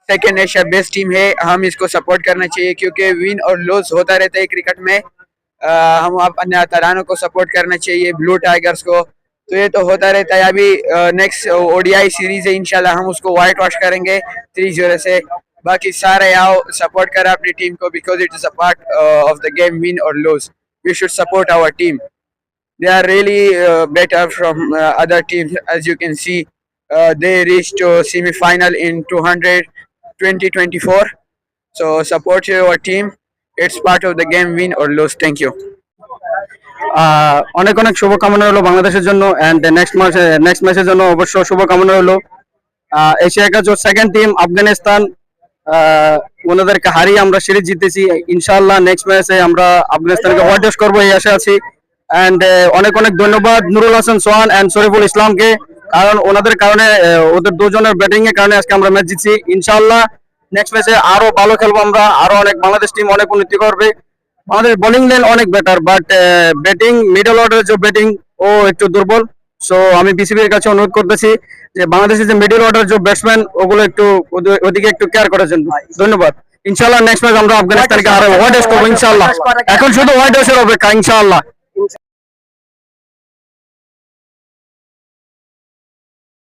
Second Asia best team है, हम इसको सपोर्ट करना चाहिए क्योंकि विन और लॉस होता रहता है क्रिकेट में। हम अपने तरानों को सपोर्ट करना चाहिए, ब्लू टाइगर्स को। तो ये तो होता रहता है। अभी नेक्स्ट ओडीआई सीरीज है, इंशाल्लाह हम उसको व्हाइट वॉश करेंगे 3-0 से। बाकी सारे आओ सपोर्ट करें अपनी टीम को, because it is a part of the game, win और lose we should support our team. They are really better from other teams. As you can see, they reached to semi-final in 2024. So support your team. It's part of the game, win or lose. Thank you. অনেক অনেক শুভকামনা হলো বাংলাদেশের জন্য, and next ম্যাচের জন্য অবশ্য শুভকামনা হলো। Asia cup second team Afghanistan, ওনাদেরকে হারিয়ে আমরা সিরিজ জিতেছি। ইনশাআল্লাহ নেক্সট ম্যাচে আমরা আফগানিস্তানকে হোয়াইট ওয়াশ করবো এই আশা আছি। এন্ড অনেক অনেক ধন্যবাদ নুরুল হাসান সোহান এন্ড শরীফুল ইসলামকে, কারণ ওনাদের কারণে ওদের দুজনের ব্যাটিং এর কারণে আজকে আমরা ম্যাচ জিতছি। ইনশাআল্লাহ নেক্সট ম্যাচে আরো ভালো খেলবো আমরা, আরো অনেক বাংলাদেশ টিম অনেক উন্নতি করবে। আমাদের বোলিং লাইন অনেক বেটার, বাট ব্যাটিং মিডল অর্ডারের যে ব্যাটিং ও একটু দুর্বল। সো আমি বিসিবির কাছে অনুরোধ করতেছি যে বাংলাদেশের যে মিডল অর্ডার যে ব্যাটসম্যান ওগুলো একটু ওদিকে একটু কেয়ার করার জন্য। ধন্যবাদ। ইনশাআল্লাহ নেক্সট ম্যাচ আমরা আফগানিস্তানকে আরো হোয়াইট ওয়াশ করবো ইনশাআল্লাহ। এখন শুধু হোয়াইট ওয়াশের অপেক্ষা ইনশাআল্লাহ।